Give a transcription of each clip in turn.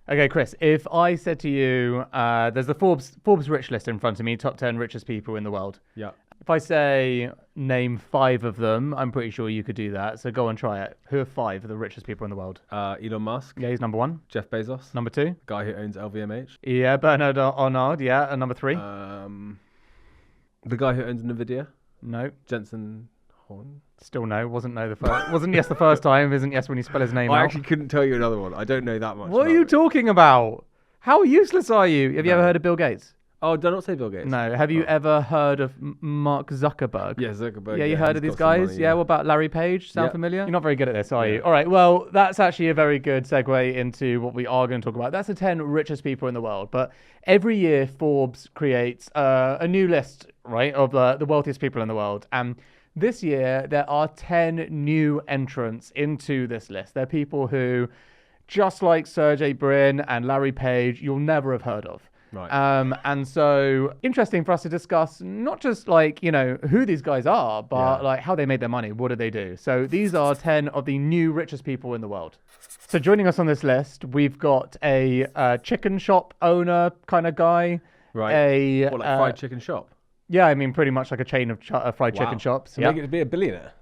Okay, Chris, if I said to you, there's the Forbes rich list in front of me, top 10 richest people in the world. Yeah. If I say name 5 of them, I'm pretty sure you could do that. So go and try it. Who are 5 of the richest people in the world? Elon Musk. Yeah, he's number 1. Jeff Bezos. Number 2. Guy who owns LVMH. Yeah, Bernard Arnault. Yeah, and number 3. The guy who owns Nvidia. No. Jensen Horn. Still no. Wasn't no the first. Wasn't yes the first time. Isn't yes when you spell his name out. I actually couldn't tell you another one. I don't know that much. What are you talking about? How useless are you? Have you ever heard of Bill Gates? Oh, do not say Bill Gates. No. Have you ever heard of Mark Zuckerberg? Yeah, Zuckerberg. Yeah, you heard of these guys? Money, yeah. What about Larry Page? Sound Yeah. familiar? You're not very good at this, are you? All right. Well, that's actually a very good segue into what we are going to talk about. That's the 10 richest people in the world. But every year, Forbes creates a new list, right, of the wealthiest people in the world. And this year, there are 10 new entrants into this list. They're people who, just like Sergey Brin and Larry Page, you'll never have heard of. Right. And so interesting for us to discuss not just like, you know, who these guys are, but like how they made their money. What did they do? So these are 10 of the new richest people in the world. So joining us on this list, we've got a chicken shop owner kind of guy. Right. What, like fried chicken shop? Yeah, I mean, pretty much like a chain of fried chicken shops. So make it to be a billionaire.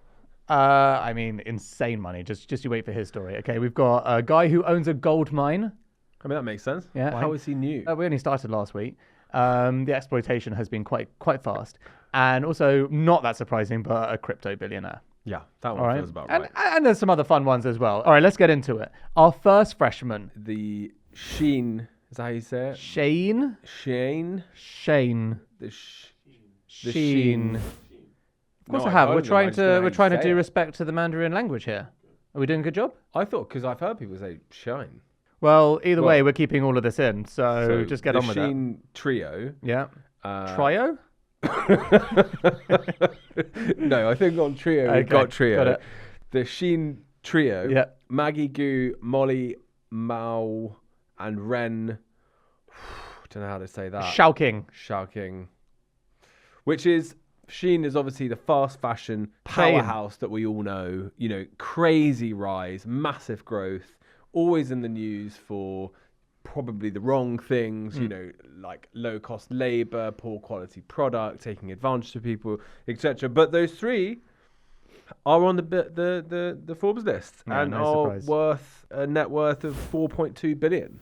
I mean, insane money. Just you wait for his story. Okay, we've got a guy who owns a gold mine. I mean, that makes sense. Yeah. How is he new? We only started last week. The exploitation has been quite fast. And also, not that surprising, but a crypto billionaire. Yeah, that one feels about right. And there's some other fun ones as well. All right, let's get into it. Our first freshman. The Shein. Is that how you say it? Shein? Shein? Shein. The Shein. Of course I have. We're trying to do respect to the Mandarin language here. Are we doing a good job? I thought, because I've heard people say Shine. Well, either way, we're keeping all of this in, so just get on with it. The Shein trio. Yeah. Trio? No, I think on trio we've got trio. Got it. The Shein trio. Yeah. Maggie Gu, Molly, Mao, and Ren. Don't know how to say that. Shouking. Which is, Shein is obviously the fast fashion powerhouse that we all know. You know, crazy rise, massive growth. Always in the news for probably the wrong things, you know, like low cost labor, poor quality product, taking advantage of people, etc. But those three are on the Forbes list and are worth a net worth of 4.2 billion.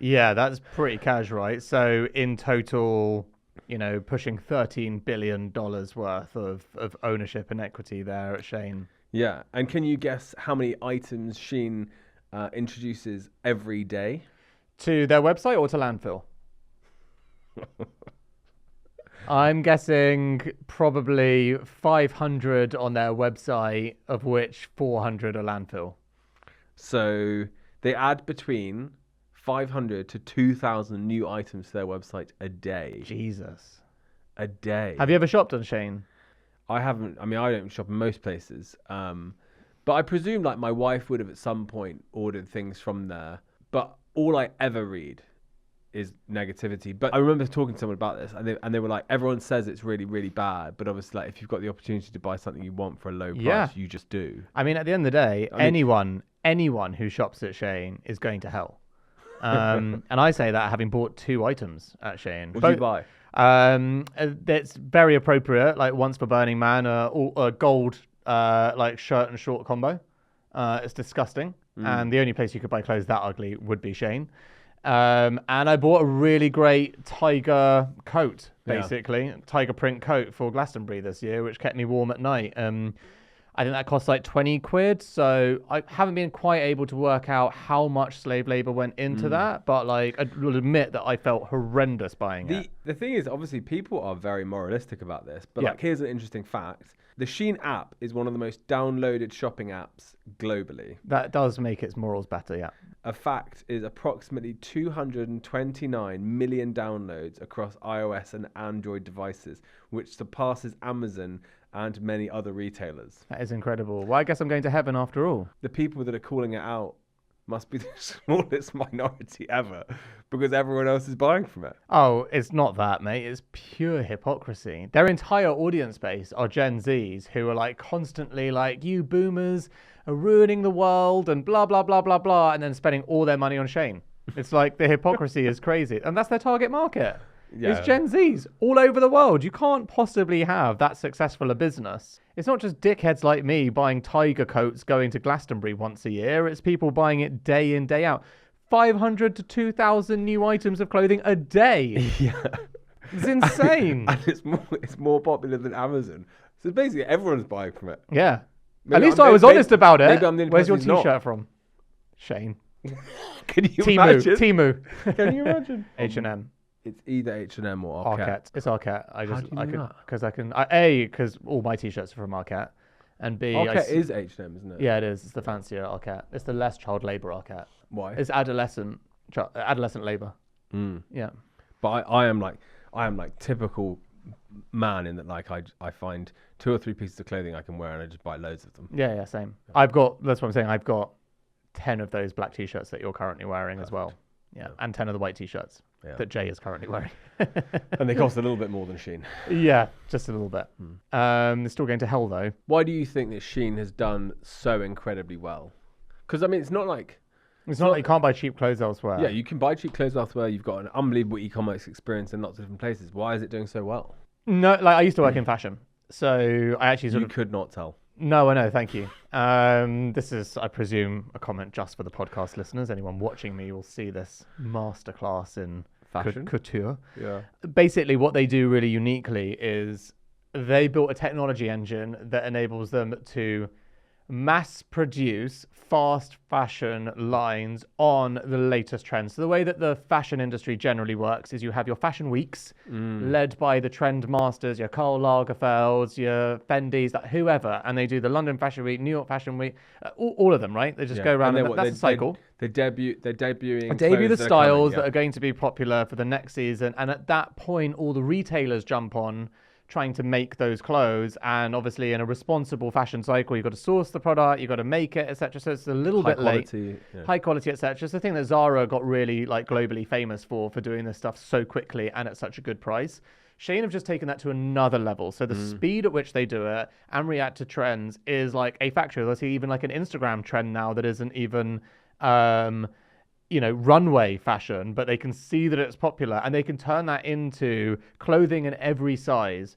Yeah, that's pretty cash, right? So in total, you know, pushing $13 billion worth of ownership and equity there at Shein. Yeah, and can you guess how many items Shein introduces every day? To their website or to landfill? I'm guessing probably 500 on their website, of which 400 are landfill. So they add between 500 to 2,000 new items to their website a day. Jesus. A day. Have you ever shopped on Shein? I haven't. I mean, I don't shop in most places. But I presume like my wife would have at some point ordered things from there. But all I ever read is negativity. But I remember talking to someone about this, and they were like, everyone says it's really, really bad. But obviously, like, if you've got the opportunity to buy something you want for a low price, you just do. I mean, at the end of the day, anyone who shops at Shein is going to hell. And I say that having bought 2 items at Shein. What did you buy? That's very appropriate. Like once for Burning Man, a gold like shirt and short combo. It's disgusting. And the only place you could buy clothes that ugly would be Shein. And I bought a really great tiger coat, basically, tiger print coat for Glastonbury this year, which kept me warm at night. I think that cost like 20 quid. So I haven't been quite able to work out how much slave labor went into that. But like, I will admit that I felt horrendous buying it. The thing is, obviously, people are very moralistic about this. But like, here's an interesting fact. The Shein app is one of the most downloaded shopping apps globally. That does make its morals better, yeah. A fact is approximately 229 million downloads across iOS and Android devices, which surpasses Amazon and many other retailers. That is incredible. Well, I guess I'm going to heaven after all. The people that are calling it out must be the smallest minority ever, because everyone else is buying from it. Oh, it's not that, mate. It's pure hypocrisy. Their entire audience base are Gen Zs who are like constantly like, you boomers are ruining the world and blah, blah, blah, blah, blah, and then spending all their money on Shein. It's like the hypocrisy is crazy. And that's their target market. Yeah. It's Gen Zs all over the world. You can't possibly have that successful a business. It's not just dickheads like me buying tiger coats going to Glastonbury once a year. It's people buying it day in, day out. 500 to 2,000 new items of clothing a day. Yeah. It's insane. And it's more popular than Amazon. So basically everyone's buying from it. Yeah. Maybe At least I was honest about it. Maybe I'm the only Where's your person who's t-shirt from? Shein. Can you imagine? Temu. Can you imagine? H&M. It's either H&M or Arket. Arket. It's Arket. Because all my t-shirts are from Arket. And B, Arket is H&M, isn't it? Yeah, it is. It's the fancier Arket. It's the less child labour Arket. Why? It's adolescent labour. Yeah. But I am like typical man in that like I find 2 or 3 pieces of clothing I can wear and I just buy loads of them. Yeah, same. That's what I'm saying. I've got 10 of those black t-shirts that you're currently wearing as well. Yeah, and 10 of the white t-shirts that Jay is currently wearing. And they cost a little bit more than Shein. Yeah, just a little bit. They're still going to hell though. Why do you think that Shein has done so incredibly well? Because I mean, it's not like you can't buy cheap clothes elsewhere. Yeah, you can buy cheap clothes elsewhere. You've got an unbelievable e-commerce experience in lots of different places. Why is it doing so well? No, like I used to work in fashion, so I actually could not tell. No, I know. Thank you. This is, I presume, a comment just for the podcast listeners. Anyone watching me will see this masterclass in Fashion? couture. Yeah. Basically, what they do really uniquely is they built a technology engine that enables them to mass produce fast fashion lines on the latest trends. So the way that the fashion industry generally works is you have your fashion weeks led by the trend masters, your Karl Lagerfelds, your Fendis, whoever, and they do the London Fashion Week, New York Fashion Week, all of them, right? They just go around and that's a cycle. They're debuting the styles that are going to be popular for the next season, and at that point all the retailers jump on trying to make those clothes, and obviously in a responsible fashion cycle you've got to source the product, you've got to make it, etc. So it's a little bit late, high quality, etc. It's the thing that Zara got really like globally famous for doing this stuff so quickly and at such a good price. Shein have just taken that to another level. So the speed at which they do it and react to trends is like a factor. There's even like an Instagram trend now that isn't even runway fashion, but they can see that it's popular and they can turn that into clothing in every size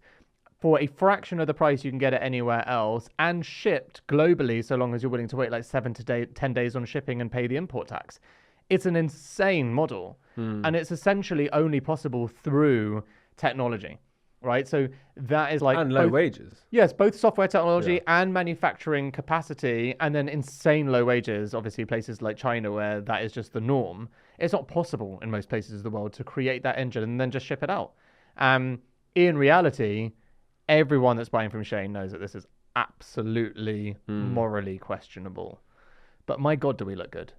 for a fraction of the price you can get it anywhere else and shipped globally, so long as you're willing to wait like 7 to 10 days on shipping and pay the import tax. It's an insane model, and it's essentially only possible through technology. Right, so that is like low wages. Yes, both software technology and manufacturing capacity, and then insane low wages. Obviously, places like China where that is just the norm. It's not possible in most places of the world to create that engine and then just ship it out. In reality, everyone that's buying from Shein knows that this is absolutely morally questionable. But my God, do we look good?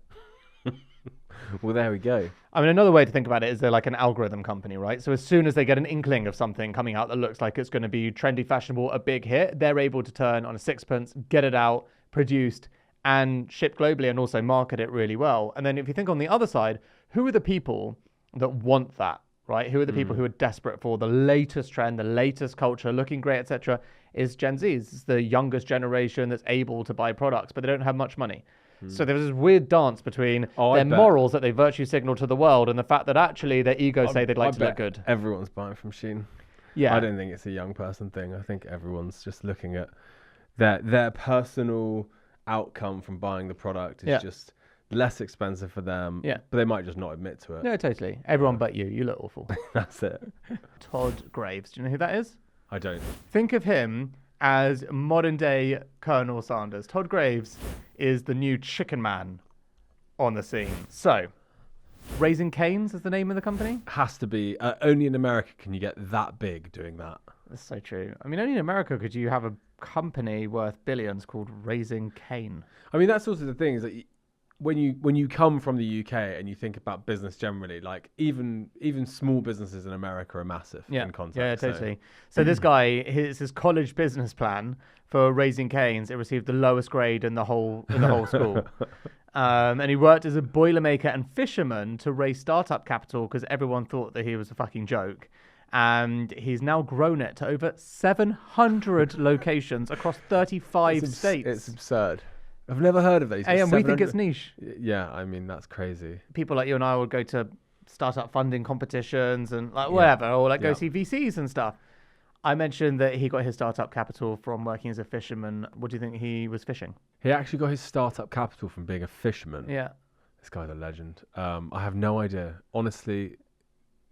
Well, there we go. I mean, another way to think about it is they're like an algorithm company, right? So as soon as they get an inkling of something coming out that looks like it's going to be trendy, fashionable, a big hit, they're able to turn on a sixpence, get it out, produced, and shipped globally, and also market it really well. And then if you think on the other side, who are the people that want that, right? Who are the people who are desperate for the latest trend, the latest culture, looking great, etc.? Is Gen Zs. It's the youngest generation that's able to buy products, but they don't have much money. So there's this weird dance between their morals that they virtue signal to the world and the fact that actually their egos say they'd like to look good. Everyone's buying from Shein. Yeah. I don't think it's a young person thing. I think everyone's just looking at their personal outcome from buying the product is just less expensive for them. Yeah. But they might just not admit to it. No, totally. Everyone but you. You look awful. That's it. Todd Graves. Do you know who that is? I don't. Think of him as modern day Colonel Sanders. Todd Graves is the new chicken man on the scene. So, Raising Cane's is the name of the company? Has to be. Only in America can you get that big doing that. That's so true. I mean, only in America could you have a company worth billions called Raising Cane. I mean, that's also the thing is that when you come from the UK and you think about business generally, like even small businesses in America are massive in context. Yeah, totally. So this guy, his college business plan for Raising Cane's, it received the lowest grade in the whole school. And he worked as a boilermaker and fisherman to raise startup capital because everyone thought that he was a fucking joke. And he's now grown it to over 700 locations across 35 states. It's absurd. I've never heard of that. Hey, and we think it's niche. Yeah, I mean, that's crazy. People like you and I would go to startup funding competitions and like whatever, or like go see VCs and stuff. I mentioned that he got his startup capital from working as a fisherman. What do you think he was fishing? He actually got his startup capital from being a fisherman. Yeah. This guy's a legend. I have no idea. Honestly,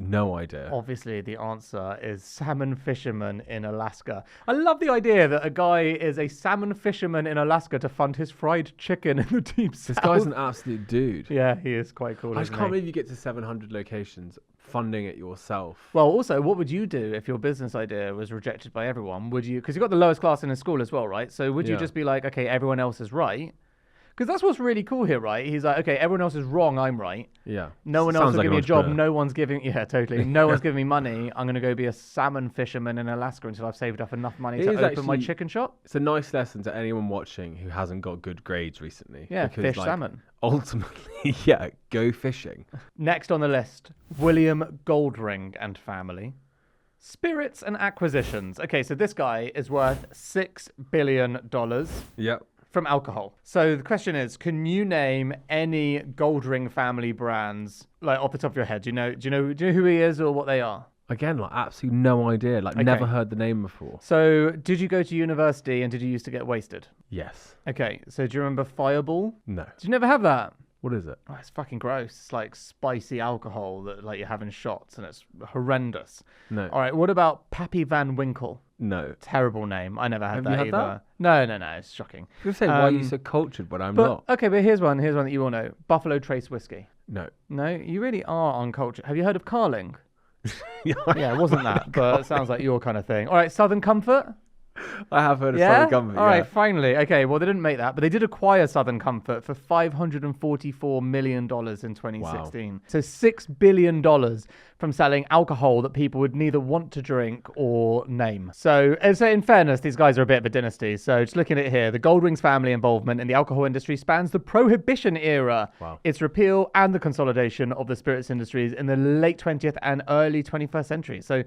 no idea. Obviously, the answer is salmon fisherman in Alaska. I love the idea that a guy is a salmon fisherman in Alaska to fund his fried chicken in the deep south. This guy's an absolute dude. Yeah, he is quite cool. I just can't believe you get to 700 locations funding it yourself. Well, also, what would you do if your business idea was rejected by everyone? Would you, because you got the lowest class in the school as well, right? So would you just be like, okay, everyone else is right? Because that's what's really cool here, right? He's like, okay, everyone else is wrong, I'm right. Yeah. No one else will give me a job. No one's giving, totally. No one's giving me money. I'm going to go be a salmon fisherman in Alaska until I've saved up enough money to open my chicken shop. It's a nice lesson to anyone watching who hasn't got good grades recently. Yeah, because, fish salmon. Ultimately, go fishing. Next on the list, William Goldring and family. Spirits and acquisitions. Okay, so this guy is worth $6 billion. Yep. From alcohol. So the question is, can you name any Goldring family brands like off the top of your head? Do you know who he is or what they are? Again, like absolutely no idea. Like never heard the name before. So did you go to university and did you used to get wasted? Yes. Okay. So do you remember Fireball? No. Did you never have that? What is it? Oh, it's fucking gross. It's like spicy alcohol that like you have in shots and it's horrendous. No. All right. What about Pappy Van Winkle? No. Terrible name. I never had that either. That? No. It's shocking. I was going to say, why are you so cultured when I'm not? Okay, but here's one that you all know. Buffalo Trace Whiskey. No. No, you really are uncultured. Have you heard of Carling? Yeah, it wasn't that, but it sounds like your kind of thing. All right, Southern Comfort. I have heard of Southern Comfort. All right, finally. Okay, well, they didn't make that, but they did acquire Southern Comfort for $544 million in 2016. Wow. So $6 billion from selling alcohol that people would neither want to drink or name. So in fairness, these guys are a bit of a dynasty. So just looking at it here, the Goldrings family involvement in the alcohol industry spans the Prohibition era, its repeal and the consolidation of the spirits industries in the late 20th and early 21st century. So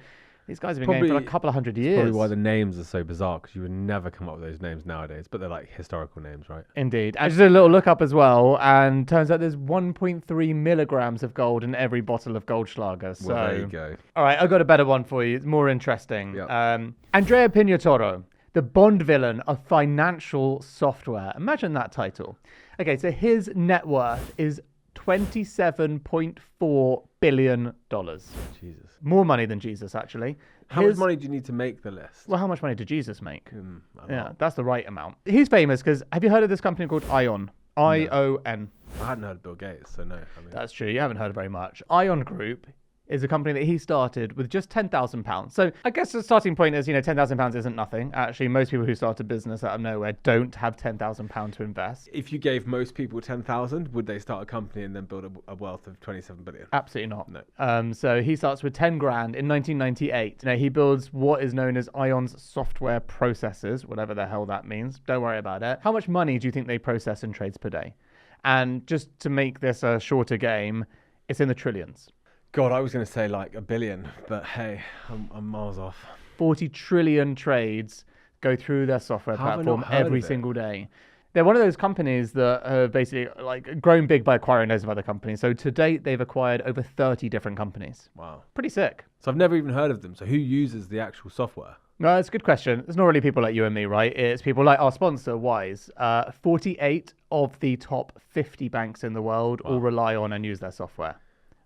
these guys have been going for like a couple of hundred years. Probably why the names are so bizarre, because you would never come up with those names nowadays, but they're like historical names, right? Indeed. I just did a little look up as well, and turns out there's 1.3 milligrams of gold in every bottle of Goldschlager. So there you go. All right, I've got a better one for you. It's more interesting. Yep. Andrea Pignatoro, the Bond villain of financial software. Imagine that title. Okay, so his net worth is $27.4 billion. Jesus. More money than Jesus, actually. How much money do you need to make the list? Well, how much money did Jesus make? That's the right amount. He's famous because, have you heard of this company called Ion? I-O-N. I hadn't heard of Bill Gates, so no. That's true. You haven't heard very much. Ion Group is a company that he started with just £10,000. So I guess the starting point is, £10,000 isn't nothing. Actually, most people who start a business out of nowhere don't have £10,000 to invest. If you gave most people 10,000, would they start a company and then build a wealth of 27 billion? Absolutely not. No. So he starts with 10 grand in 1998. He builds what is known as Ion's software processors, whatever the hell that means. Don't worry about it. How much money do you think they process in trades per day? And just to make this a shorter game, it's in the trillions. God, I was going to say like a billion, but hey, I'm miles off. 40 trillion trades go through their software platform every single day. They're one of those companies that have basically like grown big by acquiring loads of other companies. So to date, they've acquired over 30 different companies. Wow. Pretty sick. So I've never even heard of them. So who uses the actual software? No, it's a good question. It's not really people like you and me, right? It's people like our sponsor, Wise. 48 of the top 50 banks in the world all rely on and use their software.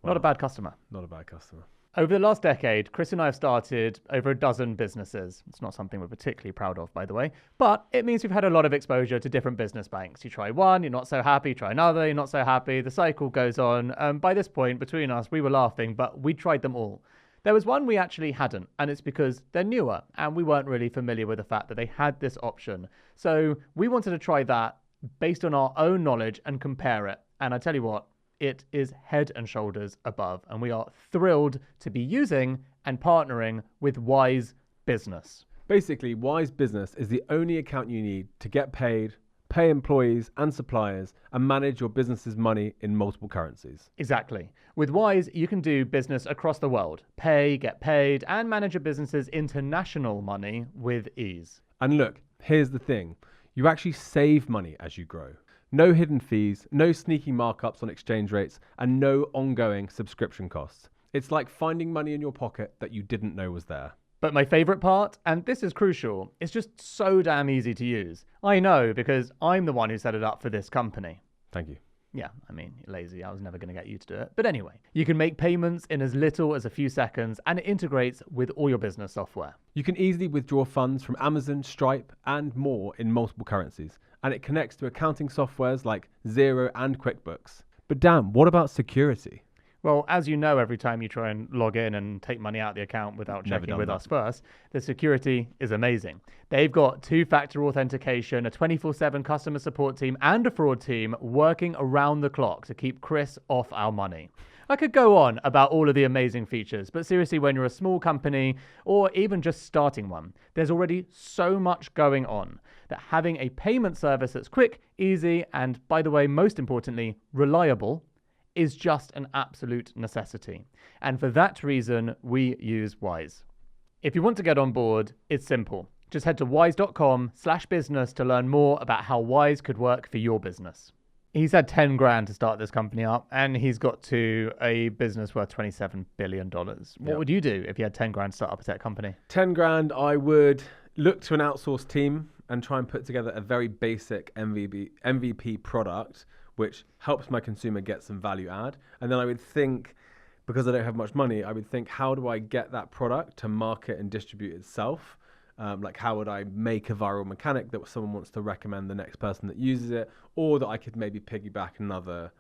Not a bad customer. Not a bad customer. Over the last decade, Chris and I have started over a dozen businesses. It's not something we're particularly proud of, by the way, but it means we've had a lot of exposure to different business banks. You try one, you're not so happy, you try another, you're not so happy. The cycle goes on. By this point, between us, we were laughing, but we tried them all. There was one we actually hadn't, and it's because they're newer, and we weren't really familiar with the fact that they had this option. So we wanted to try that based on our own knowledge and compare it. And I tell you what, it is head and shoulders above, and we are thrilled to be using and partnering with Wise Business. Basically, Wise Business is the only account you need to get paid, pay employees and suppliers, and manage your business's money in multiple currencies. Exactly. With Wise, you can do business across the world, pay, get paid, and manage your business's international money with ease. And look, here's the thing. You actually save money as you grow. No hidden fees, no sneaky markups on exchange rates, and no ongoing subscription costs. It's like finding money in your pocket that you didn't know was there. But my favorite part, and this is crucial, it's just so damn easy to use. I know because I'm the one who set it up for this company. Thank you. Yeah, I mean, lazy. I was never going to get you to do it. But anyway, you can make payments in as little as a few seconds, and it integrates with all your business software. You can easily withdraw funds from Amazon, Stripe, and more in multiple currencies. And it connects to accounting softwares like Xero and QuickBooks. But damn, what about security? Well, as you know, every time you try and log in and take money out of the account without checking with us first, the security is amazing. They've got two-factor authentication, a 24/7 customer support team, and a fraud team working around the clock to keep Chris off our money. I could go on about all of the amazing features, but seriously, when you're a small company or even just starting one, there's already so much going on that having a payment service that's quick, easy, and by the way, most importantly, reliable is just an absolute necessity. And for that reason, we use Wise. If you want to get on board, it's simple. Just head to wise.com/business to learn more about how Wise could work for your business. He's had 10 grand to start this company up, and he's got to a business worth $27 billion. What would you do if you had 10 grand to start up a tech company? 10 grand, I would look to an outsourced team and try and put together a very basic MVP product which helps my consumer get some value add. And then I would think, because I don't have much money, I would think, how do I get that product to market and distribute itself? Like, how would I make a viral mechanic that someone wants to recommend the next person that uses it, or that I could maybe piggyback another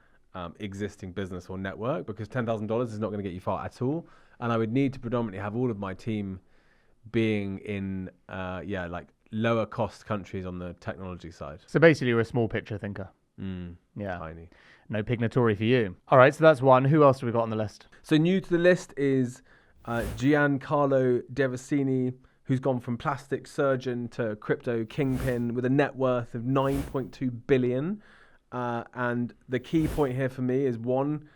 existing business or network, because $10,000 is not going to get you far at all. And I would need to predominantly have all of my team being in, like lower cost countries on the technology side. So basically, you're a small picture thinker. Yeah. Tiny. No Pignatory for you. All right, so that's one. Who else have we got on the list? So new to the list is Giancarlo Devasini, who's gone from plastic surgeon to crypto kingpin with a net worth of 9.2 billion. And the key point here for me is one,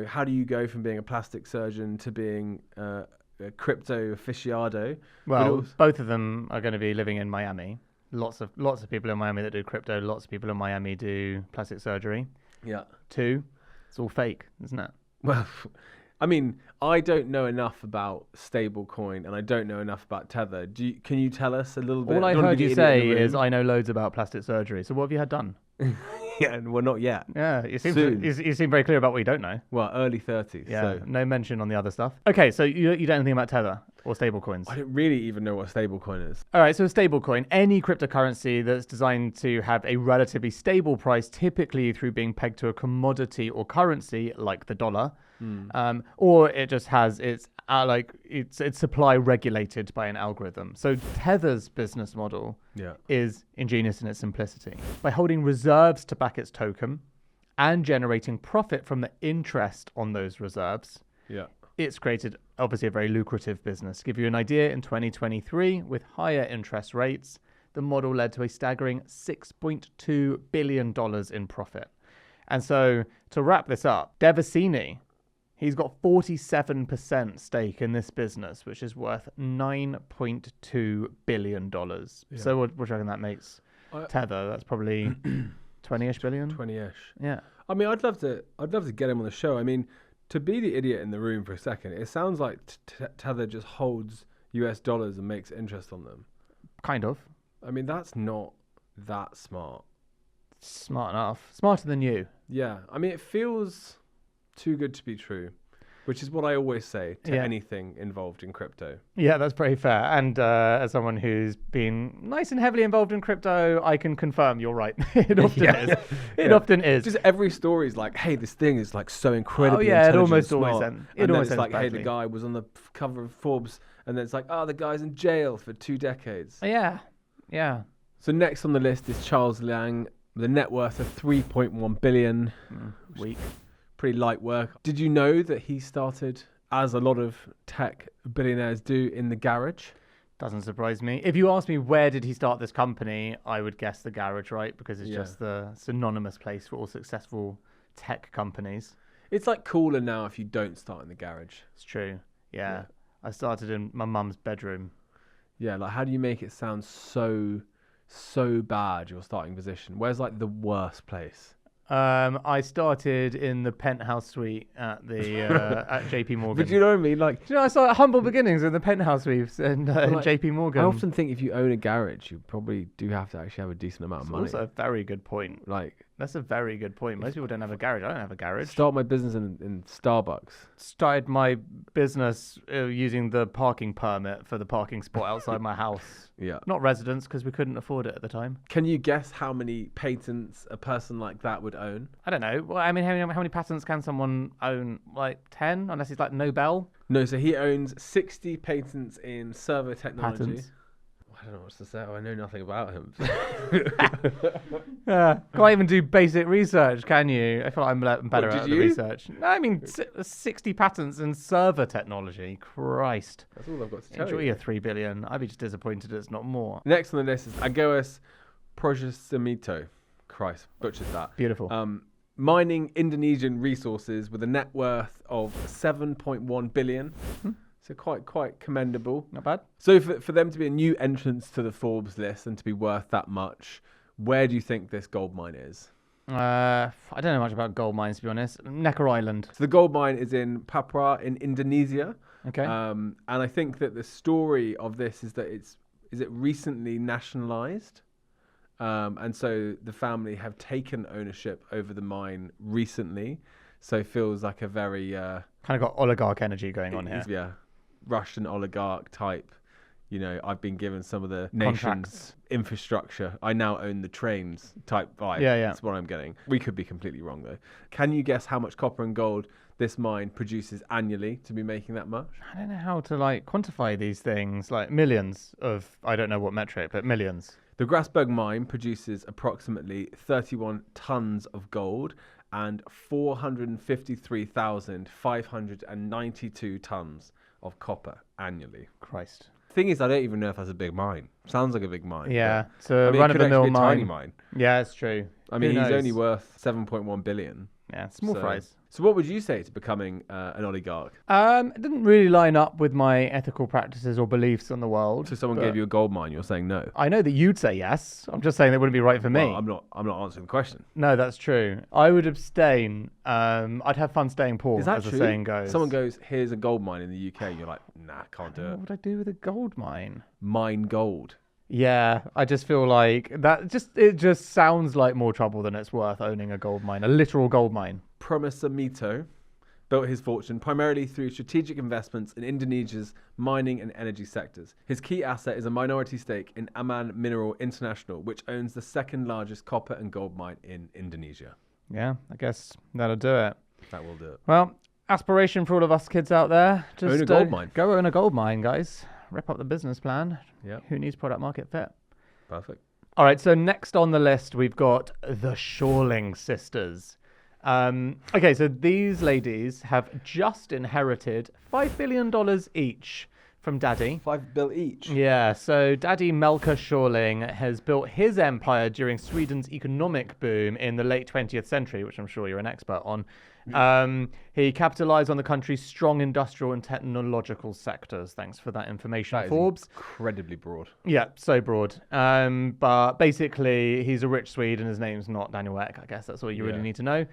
how do you go from being a plastic surgeon to being a crypto aficionado? Well, both of them are going to be living in Miami. Lots of people in Miami that do crypto. Lots of people in Miami do plastic surgery. Yeah. 2, it's all fake, isn't it? Well, I mean, I don't know enough about stablecoin and I don't know enough about Tether. Can you tell us a little bit? All I heard you say is I know loads about plastic surgery. So what have you had done? Yeah, well, not yet. Yeah, you seem very clear about what you don't know. Well, early 30s. Yeah, so. No mention on the other stuff. Okay, so you don't know anything about Tether or stablecoins? I don't really even know what a stablecoin is. All right, so a stablecoin, any cryptocurrency that's designed to have a relatively stable price, typically through being pegged to a commodity or currency like the dollar, or it just has its supply regulated by an algorithm. So Tether's business model is ingenious in its simplicity. By holding reserves to back its token and generating profit from the interest on those reserves, it's created obviously a very lucrative business. To give you an idea, in 2023, with higher interest rates, the model led to a staggering $6.2 billion in profit. And so to wrap this up, Devasini, he's got 47% stake in this business, which is worth $9.2 billion. Yeah. So what do you reckon that makes Tether? That's probably 20-ish billion? 20-ish. Yeah. I mean, I'd love to get him on the show. I mean, to be the idiot in the room for a second, it sounds like Tether just holds US dollars and makes interest on them. Kind of. I mean, that's not that smart. Smart enough. Smarter than you. Yeah. I mean, it feels too good to be true, which is what I always say to anything involved in crypto. Yeah, that's pretty fair. And as someone who's been nice and heavily involved in crypto, I can confirm you're right. It often is. It often is. Just every story is like, hey, this thing is like so incredibly it almost smart. always ends. And then it's like, hey, the guy was on the cover of Forbes, and then it's like, the guy's in jail for 2 decades. Yeah. So next on the list is Charles Liang, with a net worth of 3.1 billion. Weak. Pretty light work. Did you know that he started, as a lot of tech billionaires do, in the garage? Doesn't surprise me. If you ask me where did he start this company, I would guess the garage, right? Because it's just the synonymous place for all successful tech companies. It's like cooler now if you don't start in the garage. It's true. Yeah. I started in my mum's bedroom. Yeah, like how do you make it sound so so bad, your starting position? Where's like the worst place? I started in the penthouse suite at the at JP Morgan. But you know what I mean? Like, I started humble beginnings in the penthouse suites in JP Morgan. I often think if you own a garage, you probably do have to actually have a decent amount of money. That's a very good point. Like, that's a very good point. Most people don't have a garage. I don't have a garage. Start my business in Starbucks. Started my business using the parking permit for the parking spot outside my house. Yeah. Not residence, because we couldn't afford it at the time. Can you guess how many patents a person like that would own? I don't know. Well, I mean, how many patents can someone own? Like 10, unless he's like Nobel. No, so he owns 60 patents in servo technology. Patents. I don't know what to say. I know nothing about him. Can't even do basic research, can you? I feel like I'm better at the research. No, I mean, 60 patents in server technology. Christ. That's all I've got to tell Enjoy you. your 3 billion. I'd be just disappointed it's not more. Next on the list is Agoas Projesamito. Christ, butchered that. Beautiful. Mining Indonesian resources with a net worth of 7.1 billion. So quite commendable. Not bad. So for them to be a new entrance to the Forbes list and to be worth that much, where do you think this gold mine is? I don't know much about gold mines, to be honest. Necker Island. So the gold mine is in Papua in Indonesia. Okay. And I think that the story of this is that is it recently nationalized? And so the family have taken ownership over the mine recently. So it feels like a very... kind of got oligarch energy going on here. Yeah. Russian oligarch type. You know, I've been given some of the nation's infrastructure. I now own the trains type vibe. Yeah. That's what I'm getting. We could be completely wrong, though. Can you guess how much copper and gold this mine produces annually to be making that much? I don't know how to, quantify these things. Like, millions of... I don't know what metric, but millions. The Grasberg mine produces approximately 31 tons of gold and 453,592 tons of copper annually. Christ. Thing is, I don't even know if that's a big mine. Sounds like a big mine. Yeah, but, so run-of-the-mill mine. Tiny mine. Yeah, it's true. I mean, he's only worth 7.1 billion. Yeah, small fries. So what would you say to becoming an oligarch? It didn't really line up with my ethical practices or beliefs on the world. So someone gave you a gold mine, you're saying no? I know that you'd say yes. I'm just saying that wouldn't be right for me. Well, I'm not answering the question. No, that's true. I would abstain. I'd have fun staying poor, Is that as true? the saying goes. Someone goes, here's a gold mine in the UK. You're like, nah, can't do it. What would I do with a gold mine? Mine gold. Yeah, I just feel like it just sounds like more trouble than it's worth owning a gold mine, a literal gold mine. Promesamito built his fortune primarily through strategic investments in Indonesia's mining and energy sectors. His key asset is a minority stake in Aman Mineral International, which owns the second largest copper and gold mine in Indonesia. Yeah, I guess that'll do it. That will do it. Well, aspiration for all of us kids out there. Just own a gold mine. Go own a gold mine, guys. Rip up the business plan. Yeah. Who needs product market fit? Perfect. All right, so next on the list, we've got the Shawling sisters. Okay, so these ladies have just inherited $5 billion each from Daddy. $5 billion each. Yeah, so Daddy Melker Shawling has built his empire during Sweden's economic boom in the late 20th century, which I'm sure you're an expert on. He capitalized on the country's strong industrial and technological sectors. Thanks for that information, That is Forbes. incredibly broad. Yeah, so broad. But basically, he's a rich Swede and his name's not Daniel Ek. I guess that's all you really need to know.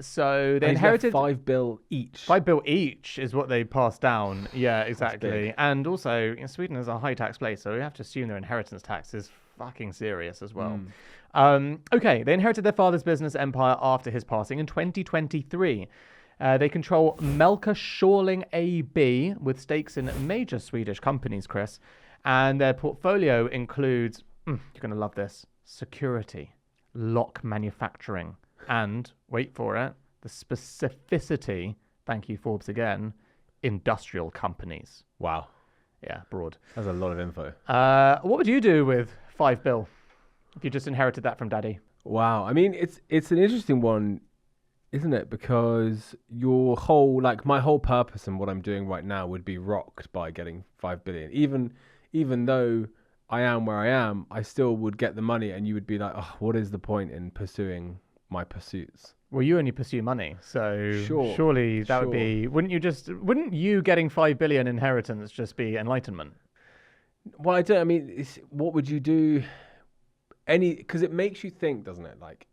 So they inherited $5 billion each. $5 billion each is what they passed down. Yeah, exactly. And also, Sweden is a high tax place, so we have to assume their inheritance tax is fucking serious as well. Okay, they inherited their father's business empire after his passing in 2023. They control Melker Shawling AB with stakes in major Swedish companies, Chris. And their portfolio includes, you're going to love this, security, lock manufacturing, and, wait for it, the specificity, thank you, Forbes again, industrial companies. Wow. Yeah, broad. That's a lot of info. What would you do with $5 billion if you just inherited that from Daddy? Wow. I mean, it's an interesting one, isn't it? Because your whole, my whole purpose and what I'm doing right now would be rocked by getting $5 billion. Even though I am where I am, I still would get the money, and you would be like, oh, what is the point in pursuing my pursuits? Well, you only pursue money, so surely that would be... Wouldn't you getting $5 billion inheritance just be enlightenment? Well, I mean, what would you do? Because it makes you think, doesn't it? Like,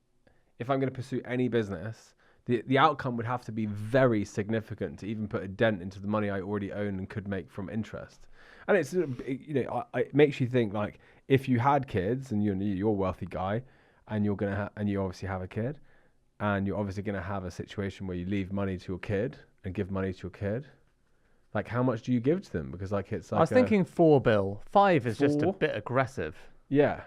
if I'm going to pursue any business, the outcome would have to be very significant to even put a dent into the money I already own and could make from interest. And it's, it makes you think, like, if you had kids and you're a wealthy guy and you're gonna and you obviously have a kid and you're obviously gonna have a situation where you leave money to your kid and give money to your kid. Like, how much do you give to them? Because like it's like I was thinking 4 bill. 5 is just a 4? bit aggressive. Yeah,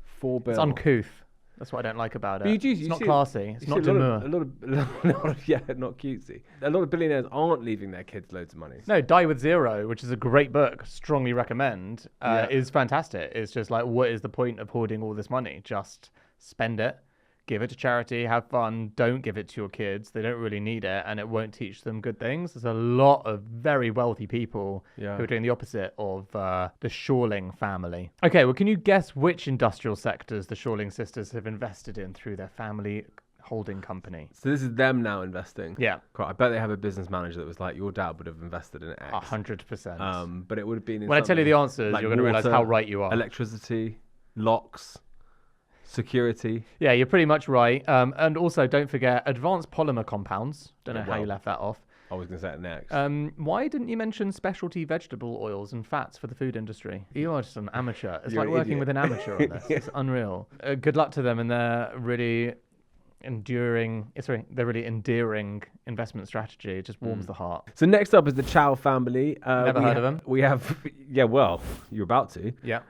4 bill. It's uncouth. That's what I don't like about it. But It's not classy. It's not demure. A lot of yeah, not cutesy. A lot of billionaires aren't leaving their kids loads of money. No, Die with Zero, which is a great book, strongly recommend, is fantastic. It's just like, what is the point of hoarding all this money? Just spend it, give it to charity, have fun, don't give it to your kids. They don't really need it, and it won't teach them good things. There's a lot of very wealthy people who are doing the opposite of the Shorling family. Okay, well, can you guess which industrial sectors the Shorling sisters have invested in through their family holding company? So this is them now investing. Yeah. I bet they have a business manager that was like, your dad would have invested in X. 100%. But it would have been in when I tell you the answers, like you're going to realize how right you are. Electricity, locks, security. Yeah, you're pretty much right. And also, don't forget advanced polymer compounds. Don't know how you left that off. I was going to say it next. Why didn't you mention specialty vegetable oils and fats for the food industry? You are just an amateur. It's You're like an working idiot. with an amateur on this. It's unreal. Good luck to them and their really endearing investment strategy. It just warms the heart. So next up is the Chow family. Never heard of them. We have, well, you're about to. Yeah.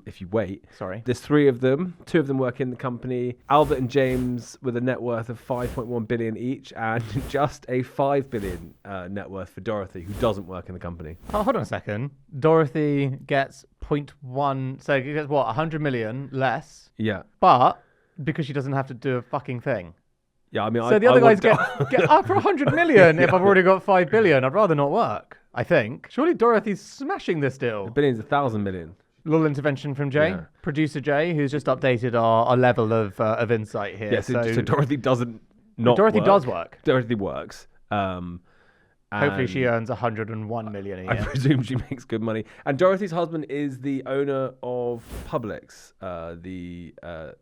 If you wait. Sorry. There's 3 of them. 2 of them work in the company. Albert and James with a net worth of 5.1 billion each, and just a 5 billion net worth for Dorothy, who doesn't work in the company. Oh, hold on a second. Dorothy gets 0.1, so she gets what, 100 million less, Yeah. but because she doesn't have to do a fucking thing. Yeah, I mean, So the other guys get up for 100 million if I've already got 5 billion. I'd rather not work, I think. Surely Dorothy's smashing this deal. Billion's 1,000 million. Little intervention from Jay, Yeah. producer Jay, who's just updated our level of insight here. Yeah, so Dorothy doesn't not Dorothy work. does work. Dorothy works. Hopefully she earns 101 million a year. I presume she makes good money. And Dorothy's husband is the owner of Publix, the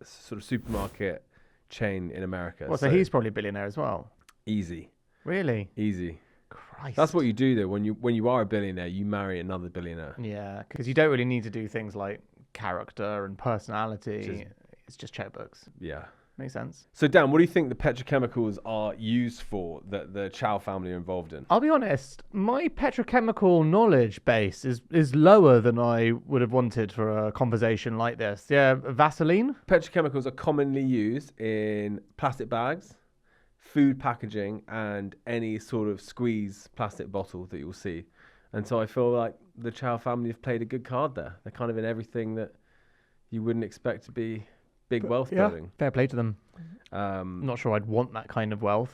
sort of supermarket chain in America. Well, so he's probably a billionaire as well. Easy. Really? Easy. Christ. That's what you do, though. When you are a billionaire, you marry another billionaire. Yeah, because you don't really need to do things like character and personality. It's just checkbooks. Yeah. Makes sense. So, Dan, what do you think the petrochemicals are used for that the Chow family are involved in? I'll be honest, my petrochemical knowledge base is lower than I would have wanted for a conversation like this. Yeah, Vaseline? Petrochemicals are commonly used in plastic bags, food packaging, and any sort of squeeze plastic bottle that you'll see. And so I feel like the Chow family have played a good card there. They're kind of in everything that you wouldn't expect to be big wealth building. Fair play to them. I'm not sure I'd want that kind of wealth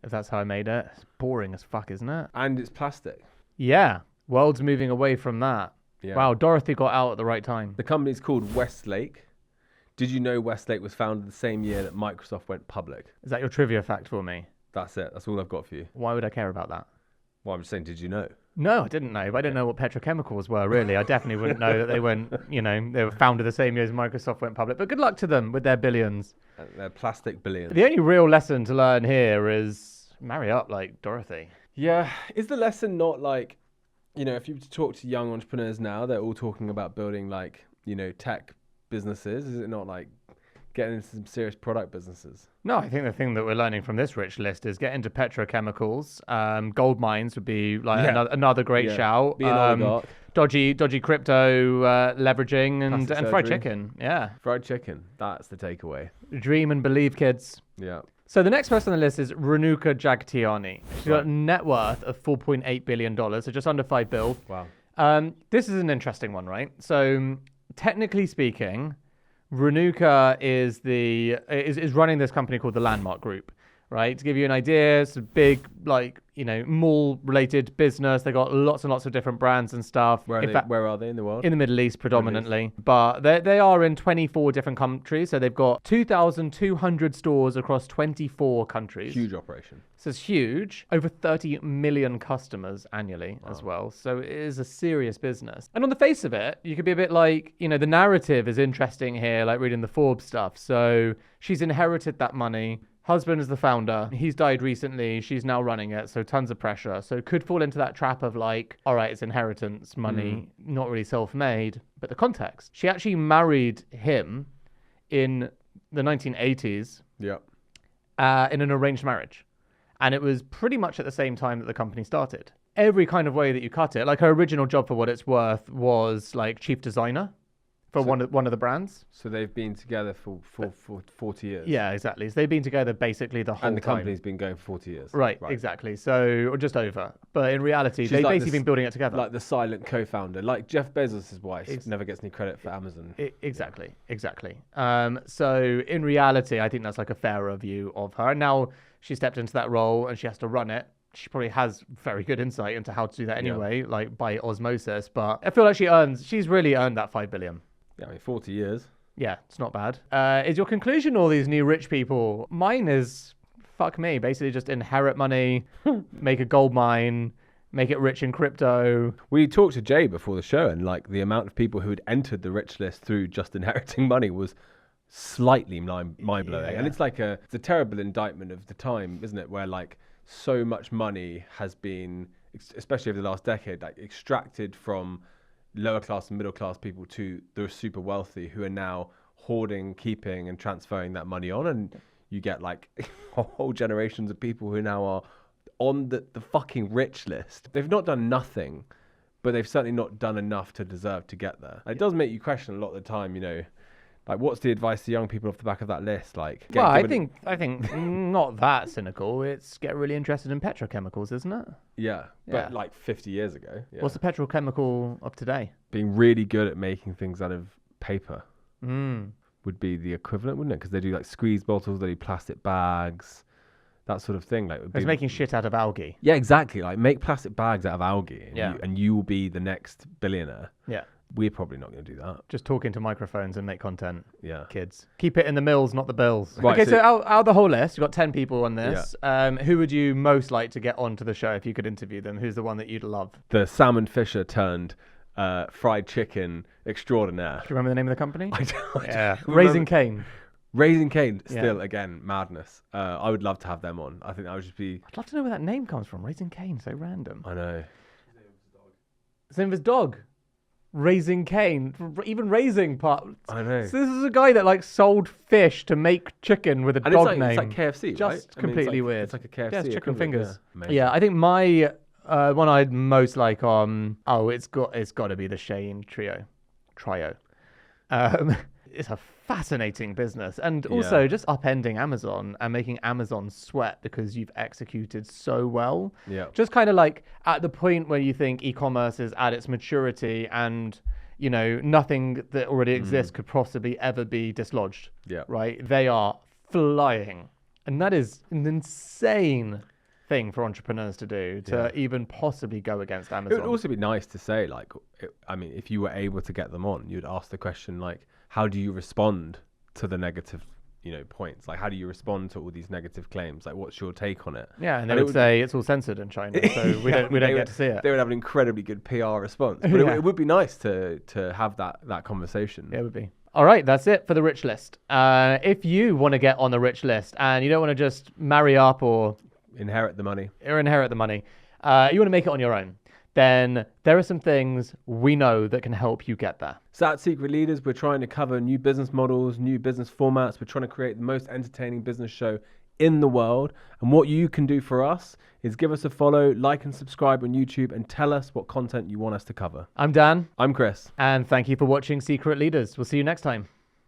if that's how I made it. It's boring as fuck, isn't it? And it's plastic. Yeah. World's moving away from that. Yeah. Wow, Dorothy got out at the right time. The company's called Westlake. Did you know Westlake was founded the same year that Microsoft went public? Is that your trivia fact for me? That's it. That's all I've got for you. Why would I care about that? Well, I'm just saying, did you know? No, I didn't know. But I didn't know what petrochemicals were, really. I definitely wouldn't know that they went, they were founded the same year as Microsoft went public. But good luck to them with their billions. They're plastic billions. The only real lesson to learn here is marry up like Dorothy. Yeah. Is the lesson not like, if you talk to young entrepreneurs now, they're all talking about building like, tech businesses. Is it not like getting into some serious product businesses? No, I think the thing that we're learning from this rich list is get into petrochemicals. Gold mines would be like another great shout. Be an oligarch. Dodgy crypto leveraging and fried chicken. Yeah. Fried chicken. That's the takeaway. Dream and believe, kids. Yeah. So the next person on the list is Renuka Jagtiani. She's got a net worth of $4.8 billion, so just under 5 bill. Wow. This is an interesting one, right? So technically speaking, Renuka is running this company called the Landmark Group. right? To give you an idea, it's a big, like, mall-related business. They got lots and lots of different brands and stuff. Where are they in the world? In the Middle East predominantly. But they are in 24 different countries. So they've got 2,200 stores across 24 countries. Huge operation. So it's huge. Over 30 million customers annually as well. So it is a serious business. And on the face of it, you could be a bit like, the narrative is interesting here, like reading the Forbes stuff. So she's inherited that money. Husband is the founder. He's died recently. She's now running it. So tons of pressure. So could fall into that trap of like, all right, it's inheritance money, not really self-made. But the context, she actually married him in the 1980s in an arranged marriage. And it was pretty much at the same time that the company started. Every kind of way that you cut it, like her original job for what it's worth was like chief designer for one of the brands. So they've been together for 40 years. Yeah, exactly. So they've been together basically the whole time. And the company's been going for 40 years. Right, exactly. So, or just over. But in reality, they've basically been building it together. Like the silent co-founder, like Jeff Bezos' wife never gets any credit for Amazon. Exactly. So in reality, I think that's like a fairer view of her. And now she stepped into that role and she has to run it. She probably has very good insight into how to do that anyway, like by osmosis. But I feel like she's really earned that 5 billion. Yeah, 40 years. Yeah, it's not bad. Is your conclusion all these new rich people? Mine is, fuck me, basically just inherit money, make a gold mine, make it rich in crypto. We talked to Jay before the show, and like the amount of people who had entered the rich list through just inheriting money was slightly mind-blowing. Yeah. And it's like it's a terrible indictment of the time, isn't it? Where like so much money has been, especially over the last decade, like extracted from lower class and middle class people to the super wealthy who are now hoarding, keeping and transferring that money on. And you get like whole generations of people who now are on the fucking rich list. They've not done nothing, but they've certainly not done enough to deserve to get there. It does make you question a lot of the time, like what's the advice to young people off the back of that list? Like, I think not that cynical. It's get really interested in petrochemicals, isn't it? Yeah, but like 50 years ago. Yeah. What's the petrochemical of today? Being really good at making things out of paper would be the equivalent, wouldn't it? Because they do like squeeze bottles, they do plastic bags, that sort of thing. Like it's making shit out of algae. Yeah, exactly. Like make plastic bags out of algae, and you will be the next billionaire. Yeah. We're probably not going to do that. Just talk into microphones and make content. Yeah. Kids. Keep it in the mills, not the bills. Right, okay, so out of the whole list, you've got 10 people on this. Yeah. Who would you most like to get onto the show if you could interview them? Who's the one that you'd love? The salmon fisher turned fried chicken extraordinaire. Do you remember the name of the company? I don't. Yeah. Raising Cane. Raising Cane, still, again, madness. I would love to have them on. I think that would just be... I'd love to know where that name comes from. Raising Cane, so random. I know. His name of his dog. Raising Cane, even raising part. I know. So this is a guy that like sold fish to make chicken with a and dog name. It's like KFC, just right? completely weird. It's like a KFC. Yeah, it's chicken fingers. Yeah, I think my one I'd most like it's got to be the Shein trio. It's a fascinating business, and also just upending Amazon and making Amazon sweat because you've executed so well. Yeah. Just kind of like at the point where you think e-commerce is at its maturity and nothing that already exists could possibly ever be dislodged. Yeah. Right? They are flying, and that is an insane thing for entrepreneurs to do to even possibly go against Amazon. It would also be nice to say, like, if you were able to get them on, you'd ask the question, like, how do you respond to the negative, points? Like, how do you respond to all these negative claims? Like, what's your take on it? Yeah, and they would say it's all censored in China, so we don't get to see it. They would have an incredibly good PR response, but it would be nice to have that conversation. Yeah, it would be. All right, that's it for the rich list. If you want to get on the rich list and you don't want to just marry up or inherit the money, you want to make it on your own, then there are some things we know that can help you get there. So at Secret Leaders, we're trying to cover new business models, new business formats. We're trying to create the most entertaining business show in the world. And what you can do for us is give us a follow, like and subscribe on YouTube, and tell us what content you want us to cover. I'm Dan. I'm Chris. And thank you for watching Secret Leaders. We'll see you next time.